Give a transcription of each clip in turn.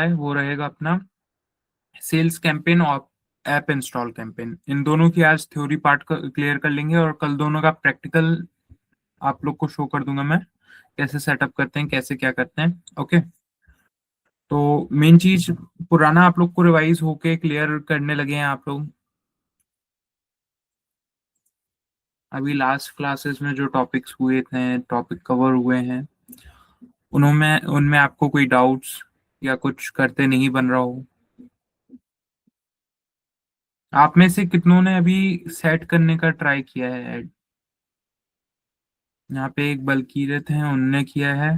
है वो रहेगा अपना सेल्स कैंपेन और ऐप इंस्टॉल कैंपेन। इन दोनों की आज थ्योरी पार्ट क्लियर कर लेंगे और कल दोनों का प्रैक्टिकल आप लोग को शो कर दूंगा मैं, कैसे सेटअप करते हैं, कैसे क्या करते हैं। ओके, तो मेन चीज पुराना आप लोग को रिवाइज होके क्लियर करने लगे हैं आप लोग। अभी लास्ट क्लासेस में जो टॉपिक्स हुए थे, टॉपिक कवर हुए हैं, उनमें उनमें आपको कोई डाउट्स या कुछ करते नहीं बन रहा हो? आप में से कितनों ने अभी सेट करने का ट्राई किया है? यहाँ पे एक बलकीरत हैं, उनने किया है।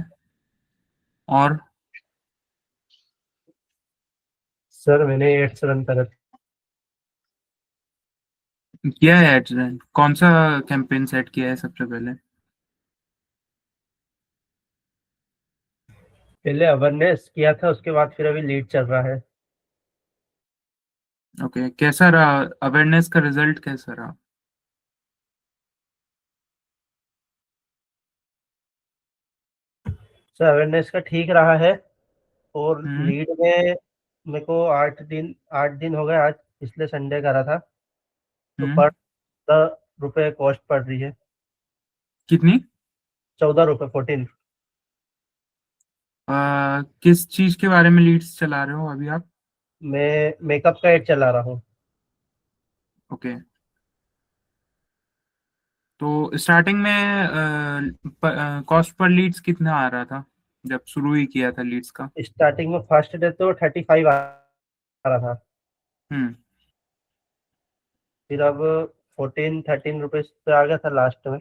और सर मैंने 8 रन करा था। किया है एडजन? कौन सा कैंपेन सेट किया है सबसे पहले? पहले अवेयरनेस किया था, उसके बाद फिर अभी लीड चल रहा है। ओके, कैसा रहा अवेयरनेस का रिजल्ट, कैसा रहा? सर अवेयरनेस का ठीक रहा है, और हम्म। लीड में मेरे को 8 दिन हो गए। आज पिछले संडे करा था, तो हम्म। पर 14 रुपये कॉस्ट पड़ रही है। कितनी? 14 रुपये 14। किस चीज के बारे में लीड्स चला रहे हो अभी आप? मैं मेकअप का एड चला रहा हूँ। ओके, तो स्टार्टिंग में कॉस्ट पर लीड्स कितना आ रहा था जब शुरू ही किया था लीड्स का? स्टार्टिंग में फर्स्ट डे तो 35 आ रहा था, हम्म। फिर अब 14-13 रुपये पे आ गया था लास्ट में।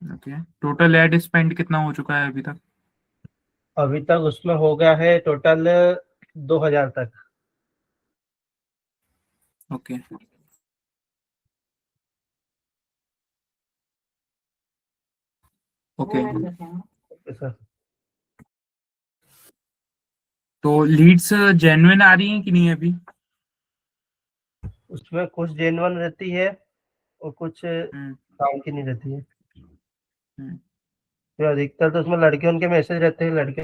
ओके, टोटल एड स्पेंड कितना हो चुका है अभी तक? अभी तक उसमें हो गया है टोटल 2000 तक। ओके। ओके, सर तो लीड्स जेन्युइन आ रही हैं कि नहीं अभी? उसमें कुछ जेन्युइन रहती है और कुछ हम्म। काम की नहीं रहती है। हम्म। तो अधिकतर तो उसमें लड़कियों के मैसेज रहते हैं, लड़के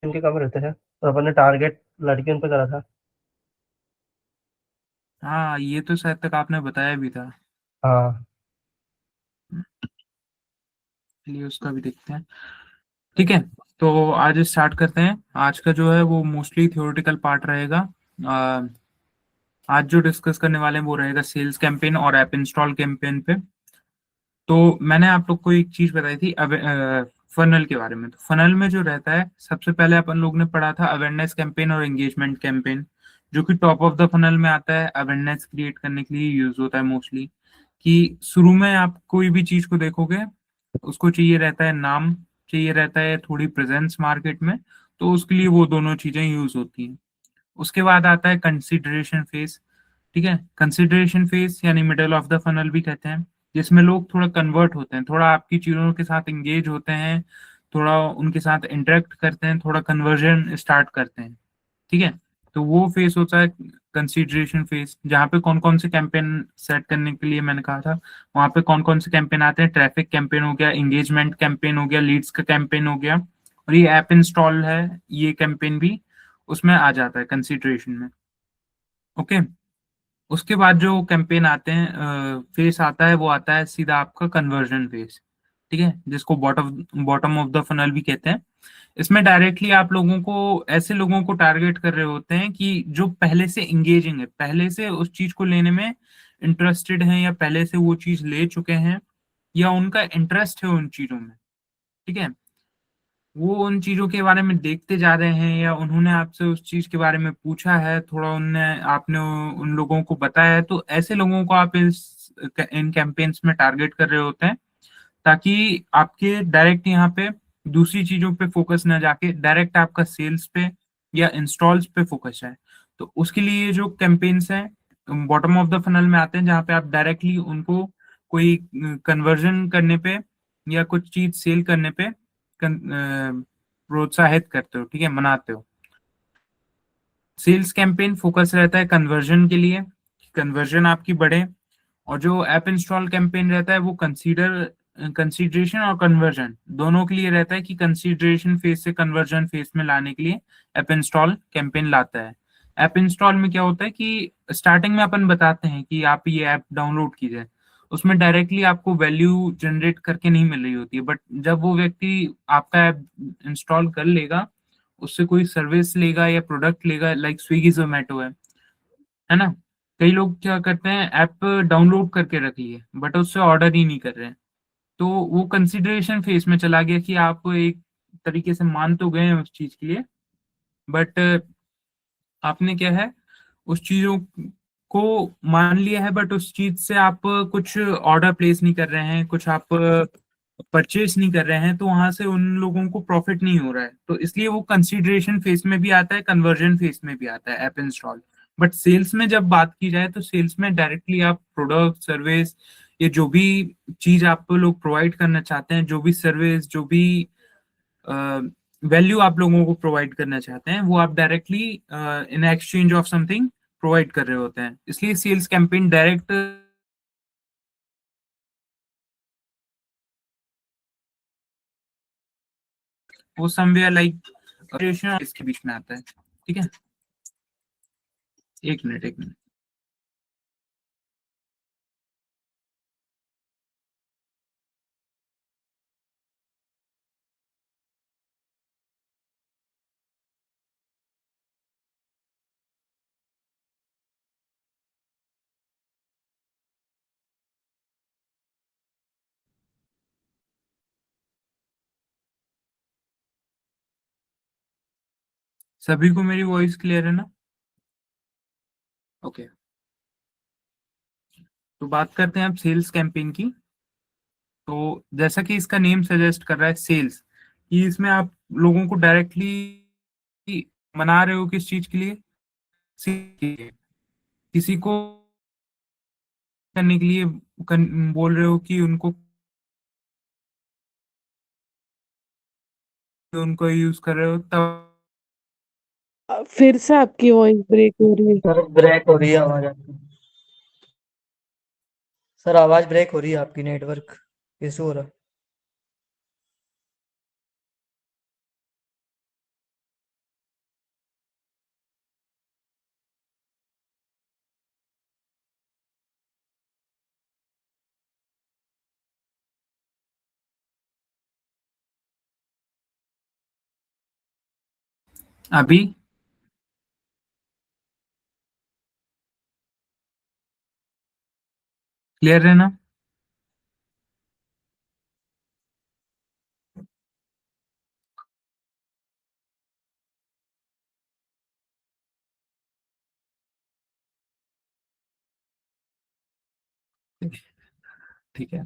उनके कम रहते हैं, तो अपन ने टारगेट लड़कियों पे करा था। हाँ, ये तो शायद तक आपने बताया भी था। हाँ चलिए उसका भी देखते हैं। ठीक है, तो आज स्टार्ट करते हैं। आज का जो है वो मोस्टली थ्योरेटिकल पार्ट रहेगा। अ, आज जो डिस्कस करने वाले हैं वो रहेगा सेल्स कैंपेन और ऐप इंस्टॉल कैंपेन पे। तो मैंने आप लोग को एक चीज बताई थी अब फनल के बारे में। तो फनल में जो रहता है, सबसे पहले अपन लोग ने पढ़ा था अवेयरनेस कैंपेन और एंगेजमेंट कैंपेन, जो कि टॉप ऑफ द फनल में आता है। अवेयरनेस क्रिएट करने के लिए यूज होता है मोस्टली। कि शुरू में आप कोई भी चीज को देखोगे, उसको चाहिए रहता है नाम, चाहिए रहता है थोड़ी प्रेजेंस मार्केट में, तो उसके लिए वो दोनों चीजें यूज होती हैं। उसके बाद आता है कंसिडरेशन फेज। ठीक है, कंसिडरेशन फेज यानी मिडल ऑफ द फनल भी कहते हैं, जिसमें लोग थोड़ा कन्वर्ट होते हैं, थोड़ा आपकी चीजों के साथ एंगेज होते हैं, थोड़ा उनके साथ इंटरेक्ट करते हैं, थोड़ा कन्वर्जन स्टार्ट करते हैं। ठीक है, तो वो फेज होता है कंसिडरेशन फेज, जहाँ पे कौन कौन से कैंपेन सेट करने के लिए मैंने कहा था, वहां पे कौन कौन से कैंपेन आते हैं। ट्रैफिक कैंपेन हो गया, एंगेजमेंट कैंपेन हो गया, लीड्स का कैंपेन हो गया, और ये ऐप इंस्टॉल है, ये कैंपेन भी उसमें आ जाता है कंसिडरेशन में। ओके, उसके बाद जो कैंपेन आते हैं, फेस आता है, वो आता है सीधा आपका कन्वर्जन फेस। ठीक है, जिसको bottom bottom of the funnel भी कहते हैं। इसमें डायरेक्टली आप लोगों को, ऐसे लोगों को टारगेट कर रहे होते हैं कि जो पहले से इंगेजिंग है, पहले से उस चीज को लेने में इंटरेस्टेड हैं, या पहले से वो चीज ले चुके हैं, या उनका इंटरेस्ट है उन चीजों में। ठीक है, वो उन चीजों के बारे में देखते जा रहे हैं, या उन्होंने आपसे उस चीज के बारे में पूछा है, थोड़ा उनने आपने उन लोगों को बताया है, तो ऐसे लोगों को आप इन कैंपेन्स में टारगेट कर रहे होते हैं, ताकि आपके डायरेक्ट यहाँ पे दूसरी चीजों पे फोकस ना जाके डायरेक्ट आपका सेल्स पे या इंस्टॉल्स पे फोकस है। तो उसके लिए ये जो कैंपेन्स हैं बॉटम ऑफ द फनल में आते हैं, जहाँ पे आप डायरेक्टली उनको कोई कन्वर्जन करने पे या कुछ चीज सेल करने पे प्रोत्साहित करते हो, ठीक है, मनाते हो। सेल्स कैंपेन फोकस रहता है कन्वर्जन के लिए, कन्वर्जन आपकी बढ़े। और जो ऐप इंस्टॉल कैंपेन रहता है वो कंसीडर कंसीडरेशन और कन्वर्जन दोनों के लिए रहता है कि कंसीडरेशन फेज से कन्वर्जन फेज में लाने के लिए ऐप इंस्टॉल कैंपेन लाता है। ऐप इंस्टॉल में क्या होता है कि स्टार्टिंग में अपन बताते हैं कि आप ये ऐप डाउनलोड कीजिए, उसमें डायरेक्टली आपको वैल्यू जनरेट करके नहीं मिल रही होती है, बट जब वो व्यक्ति आपका ऐप इंस्टॉल कर लेगा, उससे कोई सर्विस लेगा या प्रोडक्ट लेगा, लाइक स्विगी जोमेटो है ना। कई लोग क्या करते हैं, ऐप डाउनलोड करके रख लिए बट उससे ऑर्डर ही नहीं कर रहे हैं, तो वो कंसिडरेशन फेज में चला गया कि आप एक तरीके से मान तो गए हैं उस चीज के लिए, बट आपने क्या है उस चीजों को मान लिया है, बट उस चीज से आप कुछ ऑर्डर प्लेस नहीं कर रहे हैं, कुछ आप परचेज नहीं कर रहे हैं, तो वहां से उन लोगों को प्रॉफिट नहीं हो रहा है, तो इसलिए वो कंसिडरेशन फेज में भी आता है, कन्वर्जन फेज में भी आता है ऐप इंस्टॉल। बट सेल्स में जब बात की जाए तो सेल्स में डायरेक्टली आप प्रोडक्ट सर्विस, ये जो भी चीज आप लोग प्रोवाइड करना चाहते हैं, जो भी सर्विस, जो भी वैल्यू आप लोगों को प्रोवाइड करना चाहते हैं, वो आप directly in exchange of something provide कर रहे होते हैं, इसलिए सेल्स कैंपेन डायरेक्ट वो समवेयर लाइक इसके बीच में आता है। ठीक है, एक मिनट एक मिनट। सभी को मेरी वॉइस क्लियर है ना? ओके, तो बात करते हैं अब सेल्स कैंपेन की। तो जैसा कि इसका नेम सजेस्ट कर रहा है सेल्स, कि इसमें आप लोगों को डायरेक्टली मना रहे हो किस चीज के लिए, किसी को करने के लिए बोल रहे हो कि उनको उनको यूज कर रहे हो तब। फिर से आपकी वॉइस ब्रेक हो रही है। सर ब्रेक हो रही है आवाज आपकी। सर आवाज ब्रेक हो रही है आपकी, नेटवर्क इशू हो रहा है। अभी क्लियर है ना? ठीक है,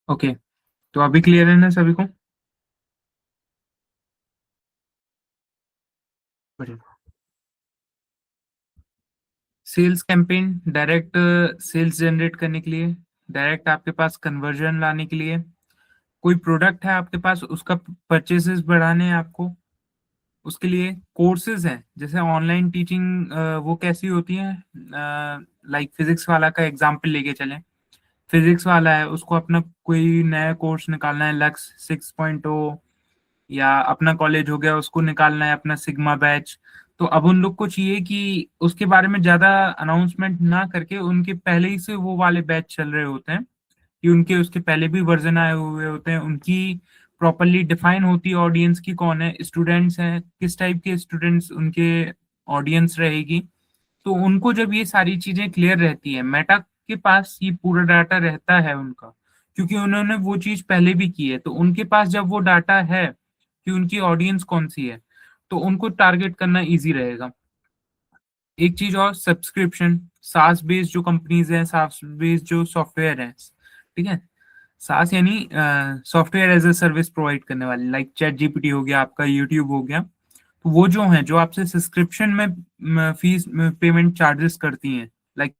ओके, तो अभी क्लियर है ना सभी को? बढ़िया। Sales campaign direct sales generate करने के लिए, डायरेक्ट आपके पास कन्वर्जन लाने के लिए, कोई प्रोडक्ट है आपके पास उसका परचेसेस बढ़ाने हैं आपको, उसके लिए कोर्सेज हैं, जैसे ऑनलाइन टीचिंग वो कैसी होती है, लाइक फिजिक्स वाला का एग्जांपल लेके चलें। फिजिक्स वाला है, उसको अपना कोई नया कोर्स निकालना है, लक्स 6.0, या अपना कॉलेज हो गया उसको निकालना है अपना सिग्मा बैच। तो अब उन लोग को चाहिए कि उसके बारे में ज्यादा अनाउंसमेंट ना करके, उनके पहले ही से वो वाले बैच चल रहे होते हैं, कि उनके उसके पहले भी वर्जन आए हुए होते हैं, उनकी प्रॉपरली डिफाइन होती है ऑडियंस की, कौन है स्टूडेंट्स हैं, किस टाइप के स्टूडेंट्स उनके ऑडियंस रहेगी। तो उनको जब ये सारी चीजें क्लियर रहती है, मेटा के पास ये पूरा डाटा रहता है उनका, क्योंकि उन्होंने वो चीज पहले भी की है, तो उनके पास जब वो डाटा है कि उनकी ऑडियंस कौन सी है, तो उनको टारगेट करना इजी रहेगा। एक चीज और, सब्सक्रिप्शन, सास बेस्ड जो कंपनीज हैं, सास बेस्ड जो सॉफ्टवेयर है, ठीक है, सास यानी software as a service provide करने वाले, लाइक चैट जीपीटी हो गया, आपका यूट्यूब हो गया, तो वो जो है जो आपसे सब्सक्रिप्शन में फीस पेमेंट चार्जेस करती हैं, लाइक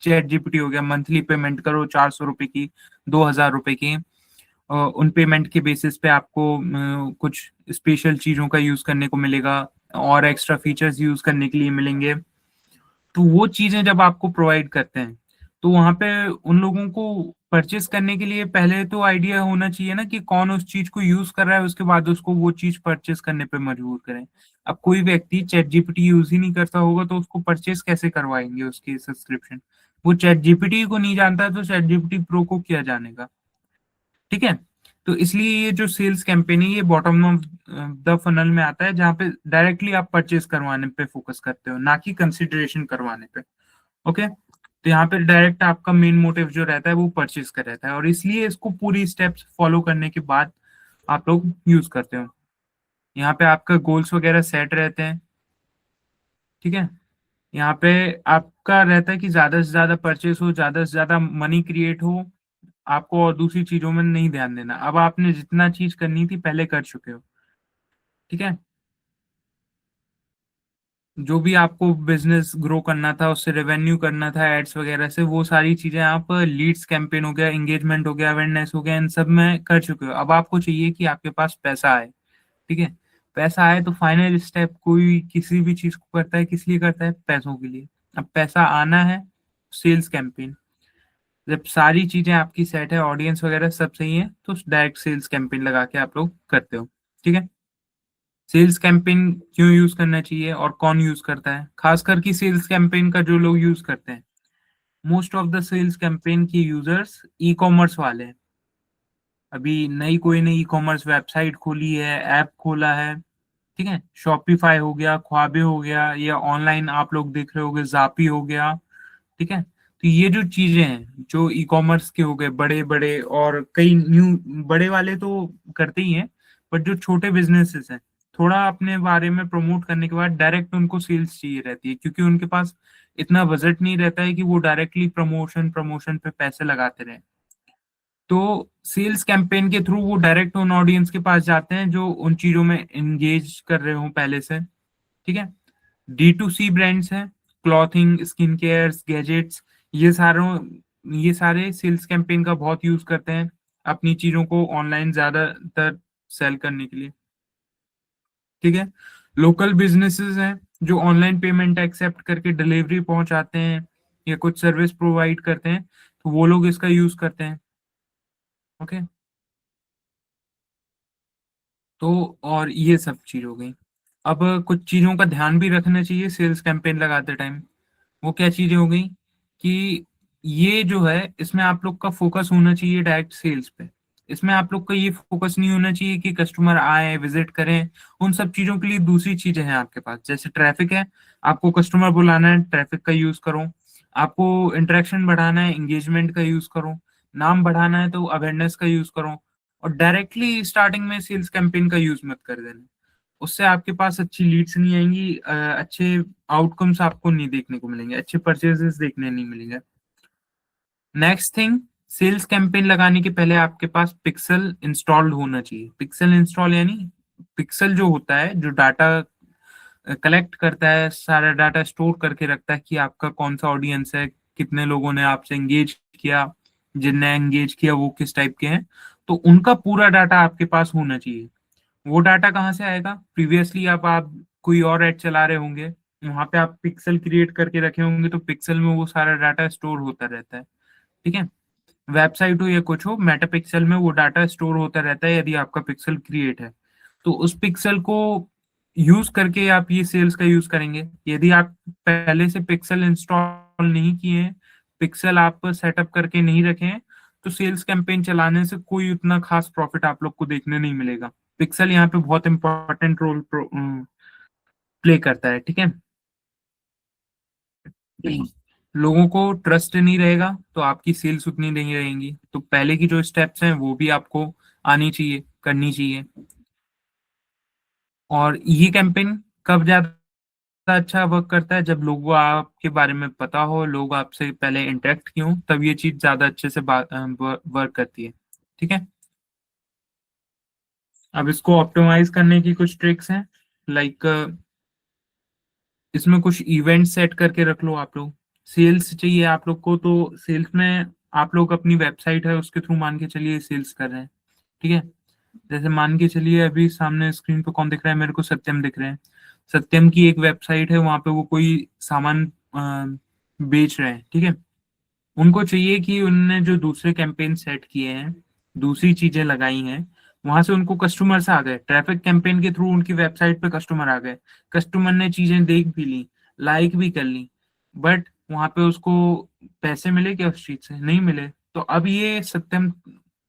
चैट जीपीटी हो गया, मंथली पेमेंट करो 400 रुपए की, 2000 रुपए की, उन पेमेंट के बेसिस पे आपको कुछ स्पेशल चीज़ों का यूज़ करने को मिलेगा और एक्स्ट्रा फीचर्स यूज़ करने के लिए मिलेंगे। तो वो चीज़ें जब आपको प्रोवाइड करते हैं, तो वहाँ पे उन लोगों को परचेज़ करने के लिए पहले तो आइडिया होना चाहिए ना कि कौन उस चीज़ को यूज़ कर रहा है, उसके बाद उसको वो चीज़ परचेज़ करने पे मजबूर करें। अब कोई व्यक्ति चैटजीपीटी यूज़ ही नहीं करता होगा, तो उसको परचेज़ कैसे करवाएँगे उसकी सब्सक्रिप्शन? वो चैटजीपीटी को नहीं जानता, तो चैटजीपीटी प्रो को क्या जानेगा? ठीक है? तो इसलिए ये जो सेल्स कैंपेन है, ये बॉटम ऑफ द फनल में आता है, जहाँ पे डायरेक्टली आप परचेज़ करवाने पे फ़ोकस करते हो, ना कि कंसिडरेशन करवाने पे। ओके? तो यहाँ पे डायरेक्ट आपका मेन मोटिव जो रहता है वो परचेज़ का रहता है और इसलिए इसको पूरी स्टेप्स फॉलो करने के बाद आप लोग यूज़ करते हो। यहाँ पे आपका गोल्स वगैरह सेट रहते हैं, ठीक है? यहाँ पे आपका रहता है कि ज़्यादा से ज़्यादा परचेज़ हो, ज़्यादा से ज़्यादा मनी क्रिएट हो, आपको और दूसरी चीज़ों में नहीं ध्यान देना। अब आपने जितना चीज़ करनी थी पहले कर चुके हो, ठीक है? जो भी आपको बिज़नेस ग्रो करना था, उससे रेवेन्यू करना था एड्स वगैरह से, वो सारी चीज़ें आप लीड्स कैंपेन हो गया, एंगेजमेंट हो गया, अवेयरनेस हो गया, इन सब में कर चुके हो। अब आपको चाहिए कि आपके पास पैसा आए, ठीक है? पैसा आए तो फाइनल स्टेप कोई किसी भी चीज़ को करता है, किस लिए करता है? पैसों के लिए। अब पैसा आना है, सेल्स कैंपेन। जब सारी चीज़ें आपकी सेट है, ऑडियंस वगैरह सब सही है, तो डायरेक्ट सेल्स कैंपेन लगा के आप लोग करते हो, ठीक है? सेल्स कैंपेन क्यों यूज़ करना चाहिए और कौन यूज़ करता है? खासकर कि सेल्स कैंपेन का जो लोग यूज़ करते हैं, most of the sales campaign के यूज़र्स ई-कॉमर्स वाले हैं। अभी नई कोई ने ई-कॉमर्स वेबसाइट खोली है, ऐप खोला है, ठीक है? शॉपिफ़ाई हो गया, ख्वाबे हो गया या ऑनलाइन आप लोग देख रहे होंगे ज़ापी हो गया, ठीक है? तो ये जो चीज़ें हैं, जो ई-कॉमर्स के हो गए बड़े-बड़े और कई न्यू बड़े वाले तो करते ही हैं, बट जो छोटे बिज़नेसेस हैं, थोड़ा अपने बारे में प्रमोट करने के बाद डायरेक्ट उनको सेल्स चाहिए रहती है क्योंकि उनके पास इतना बजट नहीं रहता है कि वो डायरेक्टली प्रमोशन पे पैसे लगाते रहें। तो सेल्स कैंपेन के थ्रू वो डायरेक्ट उन ऑडियंस के पास जाते हैं जो उन चीज़ों में एंगेज कर रहे हों पहले से, ठीक है? डी2सी ब्रांड्स हैं, क्लॉथिंग, स्किन केयर्स, गैजेट्स, ये सारों ये सारे सेल्स कैंपेन का बहुत यूज़ करते हैं, अपनी चीज़ों को ऑनलाइन ज़्यादातर सेल करने के लिए, ठीक है? लोकल बिज़नेसेस हैं, जो ऑनलाइन पेमेंट एक्सेप्ट करके डिलीवरी पहुँचाते हैं या कुछ सर्विस प्रोवाइड करते हैं, तो वो लोग इसका यूज़ करते हैं, ओके? तो और ये सब चीज़ हो गई। अब कुछ चीज़ों का ध्यान भी रखना चाहिए सेल्स कैंपेन लगाते टाइम। वो क्या चीज़ें हो गई कि ये जो है इसमें आप लोग का फ़ोकस होना चाहिए डायरेक्ट सेल्स पे। इसमें आप लोग का ये फ़ोकस नहीं होना चाहिए कि कस्टमर आएँ, विज़िट करें, उन सब चीज़ों के लिए दूसरी चीज़ें हैं आपके पास। जैसे ट्रैफ़िक है, आपको कस्टमर बुलाना है, ट्रैफ़िक का यूज़ करो। आपको इंटरेक्शन बढ़ाना है, एंगेजमेंट का यूज़ करो। नाम बढ़ाना है तो अवेयरनेस का यूज़ करो और डायरेक्टली स्टार्टिंग में सेल्स कैंपेन का यूज़ मत कर देना। उससे आपके पास अच्छी लीड्स नहीं आएँगी, अच्छे आउटकम्स आपको नहीं देखने को मिलेंगे, अच्छे परचेज़ेज़ देखने नहीं मिलेंगे। नेक्स्ट थिंग, सेल्स कैंपेन लगाने के पहले आपके पास पिक्सेल इंस्टॉल्ड होना चाहिए। पिक्सेल इंस्टॉल यानी पिक्सेल जो होता है, जो डाटा कलेक्ट करता है, सारा डाटा स्टोर करके रखता है कि आपका कौन-सा ऑडियंस है, कितने लोगों ने आपसे एंगेज किया, जिनने एंगेज किया वो किस टाइप के हैं, तो उनका पूरा डाटा आपके पास होना चाहिए। वो डाटा कहाँ से आएगा? प्रीवियसली आप कोई और ऐड चला रहे होंगे, वहाँ पे आप पिक्सेल क्रिएट करके रखे होंगे, तो पिक्सेल में वो सारा डाटा स्टोर होता रहता है, ठीक है? वेबसाइट हो या कुछ हो, मेटा पिक्सेल में वो डाटा स्टोर होता रहता है यदि आपका पिक्सेल क्रिएट है। तो उस पिक्सेल को यूज़ करके आप ये सेल्स का यूज़ करेंगे। यदि आप पहले से पिक्सेल इंस्टॉल नहीं किए हैं, पिक्सेल आप सेटअप करके नहीं रखे हैं, तो सेल्स कैंपेन चलाने से कोई उतना खास प्रॉफिट आप लोग को देखने नहीं मिलेगा। पिक्सेल यहाँ पे बहुत इम्पोर्टेंट रोल प्ले करता है, ठीक है? लोगों को ट्रस्ट नहीं रहेगा, तो आपकी सेल्स उतनी नहीं रहेंगी। तो पहले की जो स्टेप्स हैं, वो भी आपको आनी चाहिए, करनी चाहिए। और ये कैंपेन कब ज़्यादा अच्छा वर्क करता है, जब लोगों को आपके बारे में पता हो, लोग आपसे पहले इंटरेक्ट किए हों, तब ये चीज़ ज़्यादा अच्छे से वर्क करती है, ठीक है? अब इसको ऑप्टिमाइज़ करने की कुछ ट्रिक्स हैं, लाइक इसमें कुछ इवेंट सेट करके रख लो आप लोग। सेल्स चाहिए आप लोग को, तो सेल्स में आप लोग अपनी वेबसाइट है उसके थ्रू मान के चलिए सेल्स कर रहे हैं। ठीक है, जैसे मान के चलिए अभी सामने स्क्रीन पे कौन दिख रहा है मेरे को, सत्यम दिख रहे हैं। सत्यम की एक वेबसाइट है, वहां पे वो कोई सामान बेच रहे हैं, ठीक है। उनको चाहिए कि उनने जो दूसरे कैंपेन सेट किए हैं, दूसरी चीजें लगाई हैं, वहां से उनको कस्टमर्स आ गए, ट्रैफिक कैंपेन के थ्रू उनकी वेबसाइट पे कस्टमर आ गए, कस्टमर ने चीजें देख भी ली, लाइक भी कर ली, बट वहां पे उसको पैसे मिले क्या उस चीज से? नहीं मिले। तो अब ये सत्यम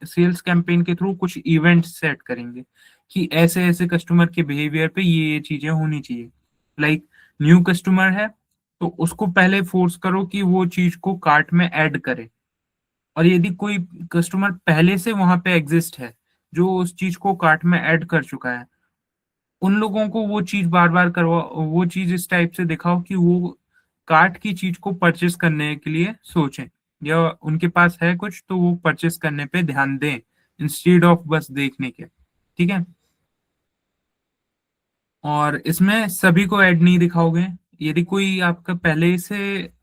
सेल्स कैंपेन के थ्रू कुछ इवेंट सेट करेंगे कि ऐसे ऐसे कस्टमर के बिहेवियर पे ये चीजें होनी चाहिए। लाइक न्यू कस्टमर है तो उसको पहले फोर्स करो कि वो चीज को कार्ट में ऐड करे, और यदि कोई कस्टमर पहले से वहां पे एग्जिस्ट है जो उस चीज को कार्ट में ऐड कर चुका है, उन लोगों को वो चीज बार बार करवा, वो चीज इस टाइप से दिखाओ कि वो कार्ट की चीज को परचेस करने के लिए सोचें, या उनके पास है कुछ तो वो परचेस करने पे ध्यान दें इंस्टेड ऑफ बस देखने के। ठीक है, और इसमें सभी को ऐड नहीं दिखाओगे, यदि कोई आपका पहले से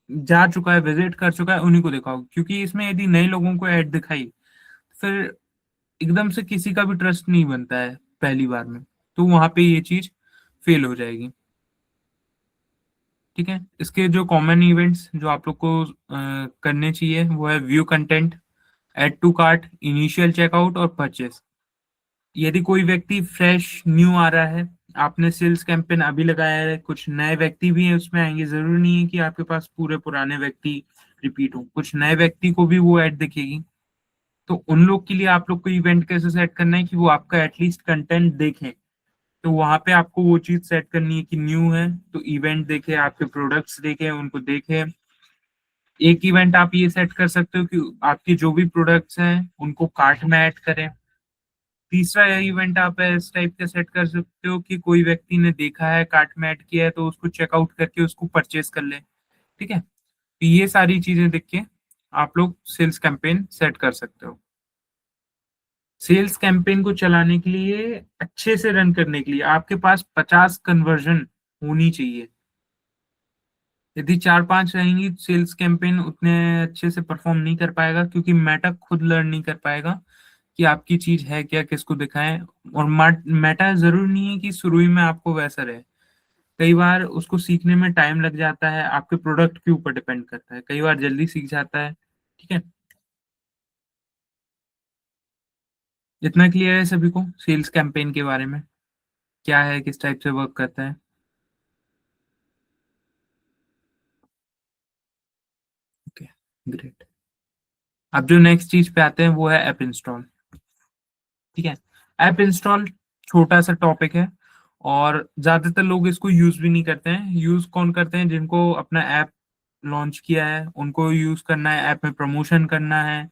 जा चुका है, विजिट कर चुका है, उन्हीं को दिखाओ, क्योंकि इसमें यदि नए लोगों को ऐड दिखाई फिर एकदम से किसी का भी ट्रस्ट नहीं बनता है पहली बार में, तो वहां पे ये चीज फेल हो जाएगी। ठीक है, इसके जो कॉमन इवेंट्स जो आप लोग को करने चाहिए वो है view content, add to cart, initial checkout और परचेस। यदि कोई व्यक्ति फ्रेश न्यू आ रहा है, आपने सेल्स कैंपेन अभी लगाया है, कुछ नए व्यक्ति भी हैं उसमें आएंगे, जरूरी नहीं है कि आपके पास पूरे पुराने व्यक्ति रिपीट हो, कुछ नए व्यक्ति को भी वो ऐड दिखेगी। तो उन लोग के लिए आप लोग को इवेंट कैसे सेट करना है कि वो आपका एटलीस्ट कंटेंट देखें, तो वहां पे आपको वो चीज सेट करनी है कि न्यू है तो इवेंट देखे, आपके प्रोडक्ट्स देखे, उनको देखे। एक इवेंट आप ये सेट कर सकते हो कि आपके जो भी प्रोडक्ट्स हैं उनको कार्ट में ऐड करें। तीसरा इवेंट आप इस टाइप का सेट कर सकते हो कि कोई व्यक्ति ने देखा है, कार्ट में ऐड किया है, तो उसको चेकआउट करके उसको परचेस कर ले। ठीक है, तो ये सारी चीजें देख के आप लोग सेल्स कैंपेन सेट कर सकते हो। सेल्स कैंपेन को चलाने के लिए, अच्छे से रन करने के लिए आपके पास 50 कन्वर्जन होनी चाहिए। यदि 4-5 रहेंगी, सेल्स कैंपेन उतने अच्छे से परफॉर्म नहीं कर पाएगा, क्योंकि मेटा खुद लर्न नहीं कर पाएगा कि आपकी चीज है क्या, किसको दिखाएं। और मेटा जरूरी नहीं है कि शुरू ही में आपको वैसा रहे, कई बार उसको सीखने में टाइम लग जाता है, आपके प्रोडक्ट के ऊपर डिपेंड करता है, कई बार जल्दी सीख जाता है। ठीक है, इतना क्लियर है सभी को सेल्स कैंपेन के बारे में, क्या है, किस टाइप से वर्क करता है? Okay, great. अब जो नेक्स्ट चीज पे आते हैं वो है ऐप इंस्टॉल। ठीक है, ऐप इंस्टॉल छोटा सा टॉपिक है, और ज्यादातर लोग इसको यूज भी नहीं करते हैं। यूज कौन करते हैं? जिनको अपना ऐप लॉन्च किया है उनको यूज करना है, ऐप में प्रमोशन करना है,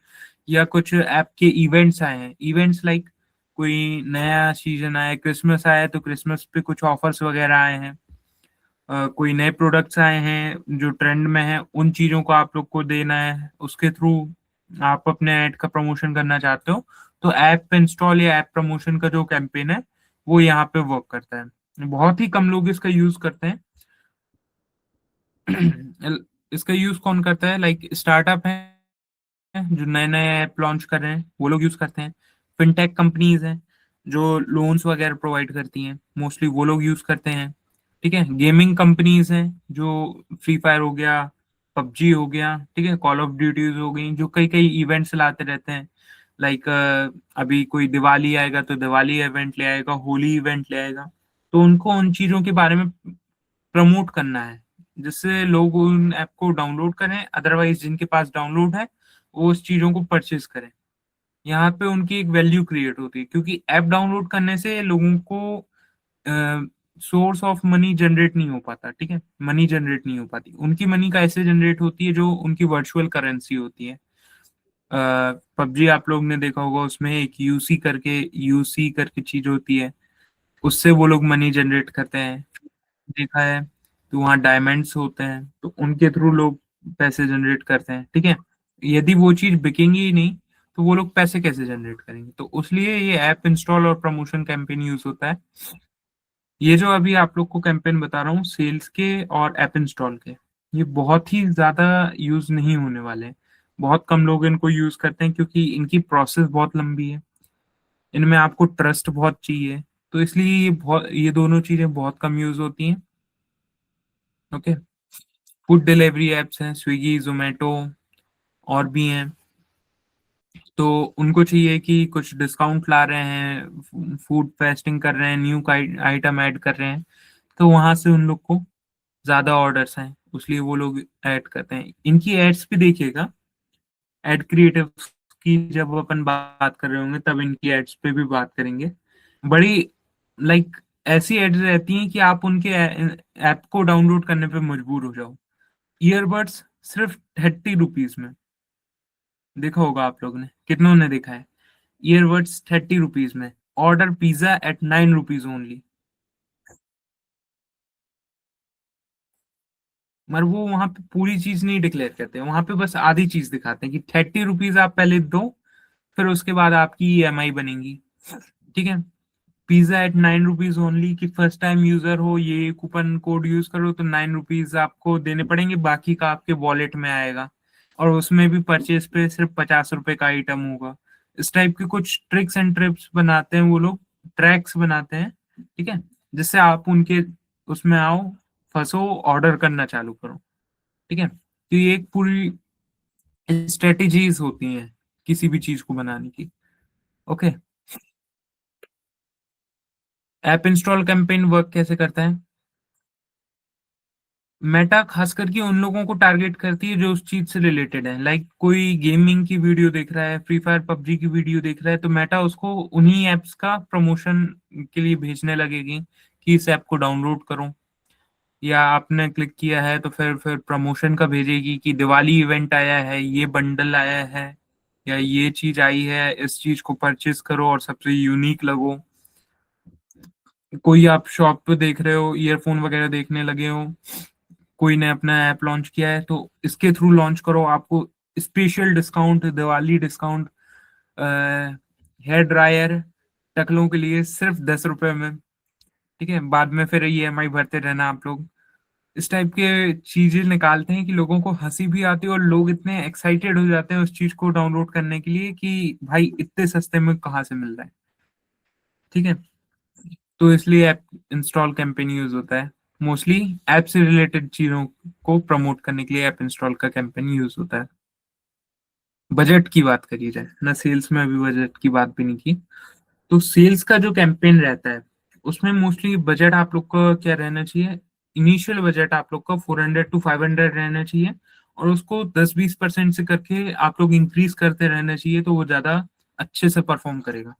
या कुछ ऐप के इवेंट्स आए हैं, इवेंट्स लाइक कोई नया सीजन आया, क्रिसमस आया तो क्रिसमस पे कुछ ऑफर्स वगैरह आए हैं, कोई नए प्रोडक्ट्स आए हैं जो ट्रेंड में है, उन चीजों को आप लोग को देना है, उसके थ्रू आप अपने ऐड का प्रमोशन करना चाहते हो, तो ऐप इंस्टॉल या ऐप प्रमोशन का जो कैंपेन है वो यहाँ पे वर्क करता है। बहुत ही कम लोग इसका यूज करते हैं। इसका यूज कौन करता है? लाइक स्टार्टअप है जो नए नए ऐप लॉन्च कर रहे हैं, वो लोग यूज करते हैं। फिनटेक कंपनीज हैं जो लोन्स वगैरह प्रोवाइड करती हैं, मोस्टली वो लोग यूज करते हैं। ठीक है, गेमिंग कंपनीज हैं जो फ्री फायर हो गया, पबजी हो गया, ठीक है, कॉल ऑफ ड्यूटीज हो गई, जो कई कई इवेंट्स लाते रहते हैं। लाइक अभी कोई दिवाली आएगा तो दिवाली इवेंट ले आएगा, होली इवेंट ले आएगा, तो उनको उन चीजों के बारे में प्रमोट करना है जिससे लोग उन ऐप को डाउनलोड करें, अदरवाइज जिनके पास डाउनलोड है वो उस चीजों को परचेज करें। यहाँ पे उनकी एक वैल्यू क्रिएट होती है, क्योंकि ऐप डाउनलोड करने से लोगों को सोर्स ऑफ मनी जनरेट नहीं हो पाता। ठीक है, मनी जनरेट नहीं हो पाती, उनकी मनी का ऐसे जनरेट होती है जो उनकी वर्चुअल करेंसी होती है। पबजी आप लोग ने देखा होगा, उसमें एक यूसी करके चीज होती है, उससे वो लोग मनी जनरेट करते हैं, देखा है। तो वहाँ डायमंड्स होते हैं तो उनके थ्रू लोग पैसे जनरेट करते हैं। ठीक है, यदि वो चीज बिकेंगी ही नहीं तो वो लोग पैसे कैसे जनरेट करेंगे? तो उसलिए ये ऐप इंस्टॉल और प्रमोशन कैंपेन यूज होता है। ये जो अभी आप लोग को कैंपेन बता रहा हूँ सेल्स के और ऐप इंस्टॉल के, ये बहुत ही ज्यादा यूज नहीं होने वाले हैं, बहुत कम लोग इनको यूज करते हैं क्योंकि इनकी प्रोसेस बहुत लंबी है। इनमें आपको ट्रस्ट बहुत चाहिए, तो इसलिए ये दोनों चीजें बहुत कम यूज होती हैं। ओके। फूड डिलीवरी एप्स हैं, स्विगी, जोमेटो और भी हैं। तो उनको चाहिए कि कुछ डिस्काउंट ला रहे हैं, फूड फेस्टिंग कर रहे हैं, न्यू आइटम ऐड कर रहे हैं, तो वहां से उन लोग को ज्यादा ऑर्डर्स हैं, इसलिए वो लोग ऐड करते हैं। इनकी एड्स भी देखिएगा, एड क्रिएटिव की जब अपन बात कर रहे होंगे तब इनकी एड्स पे भी बात करेंगे। बड़ी लाइक ऐसी एड्स रहती हैं कि आप उनके ऐप को डाउनलोड करने पे मजबूर हो जाओ। ईयरबड्स सिर्फ 30 रुपीज में, देखा होगा आप लोग ने, कितनों ने देखा है? ईयरबड्स 30 रुपीज में, order pizza at 9 rupees only. मगर वो वहां पे पूरी चीज नहीं डिक्लेयर करते, वहां पे बस आधी चीज दिखाते हैं कि 30 रुपीज आप पहले दो, फिर उसके बाद आपकी ईएमआई बनेगी। ठीक है। पिज्जा एट 9 रुपीज ओनली, कि फर्स्ट टाइम यूजर हो, ये कूपन कोड यूज करो तो 9 रुपीज आपको देने पड़ेंगे, बाकी का आपके वॉलेट में आएगा। और उसमें भी परचेज पे सिर्फ 50 रुपए का आइटम होगा। इस टाइप के कुछ ट्रिक्स एंड ट्रिप्स बनाते हैं वो लोग, ट्रैक्स बनाते हैं। ठीक है। जिससे आप उनके उसमें आओ, फंसो, ऑर्डर करना चालू करो। ठीक है। तो ये एक पूरी स्ट्रेटेजीज होती हैं किसी भी चीज को बनाने की। Okay. App install campaign work कैसे करता है? मेटा खास करके उन लोगों को टारगेट करती है जो उस चीज से रिलेटेड है। लाइक कोई गेमिंग की वीडियो देख रहा है, फ्री फायर पबजी की वीडियो देख रहा है, तो मेटा उसको उन्हीं एप्स का प्रमोशन के लिए भेजने लगेगी कि इस ऐप को डाउनलोड करो। या आपने क्लिक किया है तो फिर प्रमोशन का भेजेगी कि दिवाली इवेंट आया है, ये बंडल आया है, या ये चीज आई है, इस चीज को परचेज करो और सबसे यूनिक लगो। कोई आप शॉप पे देख रहे हो, ईयरफोन वगैरह देखने लगे हो, कोई ने अपना ऐप लॉन्च किया है तो इसके थ्रू लॉन्च करो, आपको special discount, Diwali discount, hair dryer टकलों के लिए सिर्फ 10 रुपए में। ठीक है। बाद में फिर ईएमआई भरते रहना आप लोग। इस टाइप के चीजें निकालते हैं कि लोगों को हंसी भी आती है और लोग इतने एक्साइटेड हो जाते हैं उस चीज को डाउनलोड करने के लिए कि भाई इतने सस्ते में कहाँ से मिल रहा है। ठीक है। तो इसलिए ऐप इंस्टॉल कैंपेन यूज होता है। मोस्टली ऐप से रिलेटेड चीजों को प्रमोट करने के लिए ऐप इंस्टॉल का कैंपेन यूज होता है। बजट की बात करी जाए ना, सेल्स में अभी बजट की बात भी नहीं की। तो सेल्स का जो कैंपेन रहता है उसमें मोस्टली बजट आप लोग का क्या रहना चाहिए? इनिशियल बजट आप लोग का 400 to 500 रहना चाहिए, और उसको 10-20% से करके आप लोग इंक्रीज करते रहना चाहिए, तो वो ज्यादा अच्छे से परफॉर्म करेगा।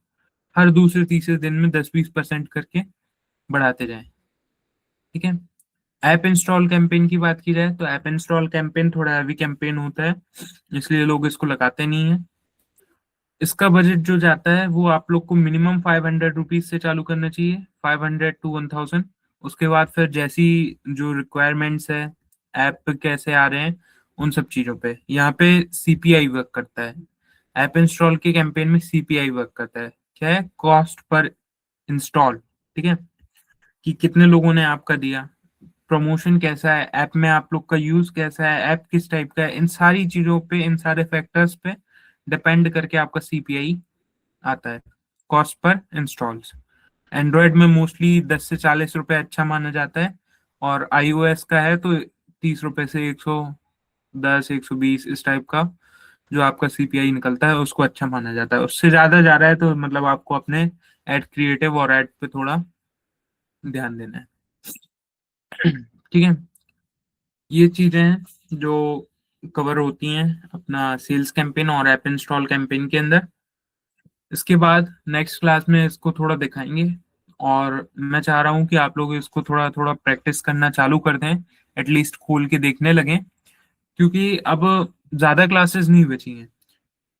हर दूसरे तीसरे दिन में 10-20% करके बढ़ाते जाएं। ठीक है। ऐप इंस्टॉल कैंपेन की बात की जाए तो ऐप इंस्टॉल कैंपेन थोड़ा हैवी कैंपेन होता है, इसलिए लोग इसको लगाते नहीं है। इसका बजट जो जाता है वो आप लोग को मिनिमम 500 रुपीज से चालू करना चाहिए, 500 to 1000। उसके बाद फिर जैसी जो रिक्वायरमेंट्स है, ऐप पे कैसे आ रहे हैं, उन सब चीजों पे यहाँ पे सीपीआई वर्क करता है। ऐप इंस्टॉल के कैंपेन में सीपीआई वर्क करता है। क्या है? Cost per install. ठीक है। कि कितने लोगों ने आपका दिया, प्रमोशन कैसा है, ऐप में आप लोग का यूज कैसा है, ऐप किस टाइप का है, इन सारी चीजों पे, इन सारे फैक्टर्स पे डिपेंड करके आपका सीपीआई आता है, कॉस्ट पर इंस्टॉल्स। एंड्रॉयड में मोस्टली 10 से 40 रुपए अच्छा माना जाता है, और आईओएस का है तो 30 रुपए से 110, 120 इस टाइप का जो आपका सीपीआई निकलता है उसको अच्छा माना जाता है। उससे ज्यादा जा रहा है तो मतलब आपको अपने एड क्रिएटिव और एड पे थोड़ा ध्यान देना है। ठीक है। ये चीजें हैं जो कवर होती हैं अपना सेल्स कैंपेन और ऐप इंस्टॉल कैंपेन के अंदर। इसके बाद नेक्स्ट क्लास में इसको थोड़ा दिखाएंगे, और मैं चाह रहा हूँ कि आप लोग इसको थोड़ा थोड़ा प्रैक्टिस करना चालू कर दें, एटलीस्ट खोल के देखने लगें, क्योंकि अब ज्यादा क्लासेस नहीं बची हैं।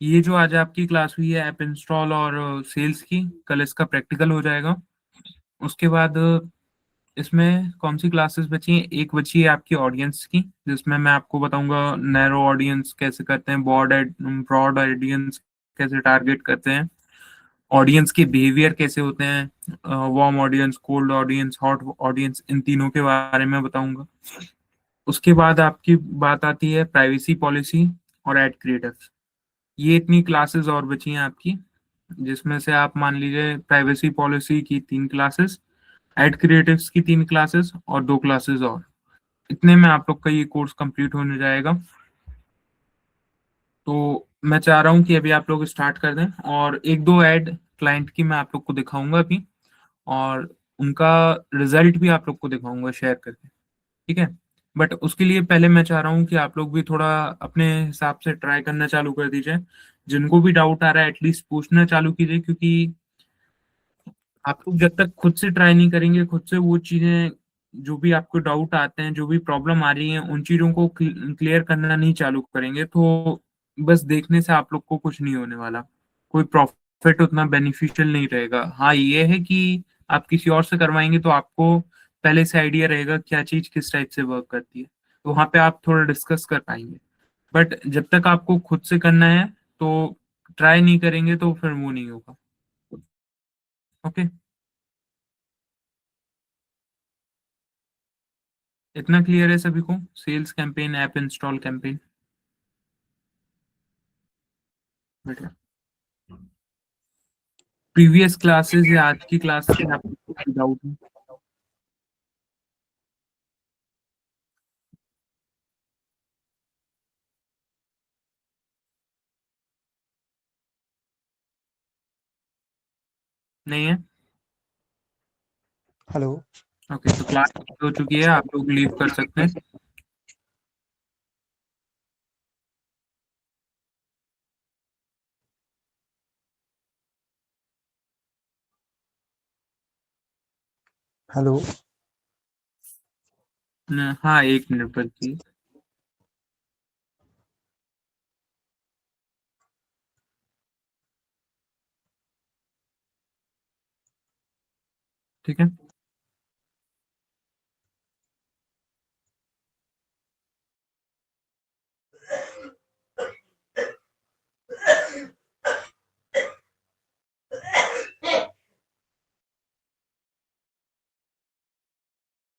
ये जो आज आपकी क्लास हुई है ऐप इंस्टॉल और सेल्स की, कल इसका प्रैक्टिकल हो जाएगा। उसके बाद इसमें कौन सी क्लासेस बची हैं? एक बची है आपकी ऑडियंस की, जिसमें मैं आपको बताऊंगा नैरो ऑडियंस कैसे करते हैं, ब्रॉड ऑडियंस कैसे टारगेट करते हैं, ऑडियंस के बिहेवियर कैसे होते हैं, warm audience, cold audience, hot audience, इन तीनों के बारे में बताऊंगा। उसके बाद आपकी बात आती है प्राइवेसी पॉलिसी और एड क्रिएटर्स। ये इतनी क्लासेस और बची हैं आपकी। जिसमें से आप मान लीजिए प्राइवेसी पॉलिसी की 3 क्लासेस, एड क्रिएटिव्स की 3 क्लासेस और 2 क्लासेस और, इतने में आप लोग का ये कोर्स कंप्लीट होने जाएगा। तो मैं चाह रहा हूँ कि अभी आप लोग स्टार्ट कर दें, और एक दो ऐड क्लाइंट की मैं आप लोग को दिखाऊंगा अभी, और उनका रिजल्ट भी आप लोग को दिखाऊंगा शेयर करके, ठीक है। बट उसके लिए पहले मैं चाह रहा हूँ कि आप लोग भी थोड़ा अपने हिसाब से ट्राई करना चालू कर दीजिए। जिनको भी डाउट आ रहा है एटलीस्ट पूछना चालू कीजिए, क्योंकि आप लोग जब तक खुद से ट्राई नहीं करेंगे, खुद से वो चीजें, जो भी आपको डाउट आते हैं, जो भी प्रॉब्लम आ रही है, उन चीजों को क्लियर करना नहीं चालू करेंगे, तो बस देखने से आप लोग को कुछ नहीं होने वाला, कोई प्रॉफिट उतना बेनिफिशियल नहीं रहेगा। हाँ, ये है कि आप किसी और से करवाएंगे तो आपको पहले से आइडिया रहेगा क्या चीज किस टाइप से वर्क करती है, तो वहां पे आप थोड़ा डिस्कस कर पाएंगे। बट जब तक आपको खुद से करना है, तो ट्राई नहीं करेंगे तो फिर वो नहीं होगा। ओके, इतना क्लियर है सभी को? Sales campaign, app install campaign, बेटा। प्रीवियस क्लासेस या आज की क्लास से आपको कोई डाउट है? नहीं है? हेलो। ओके, तो क्लास हो चुकी है, आप लोग लीव कर सकते हैं। हेलो। हाँ, 1 मिनट पर जी। ठीक है।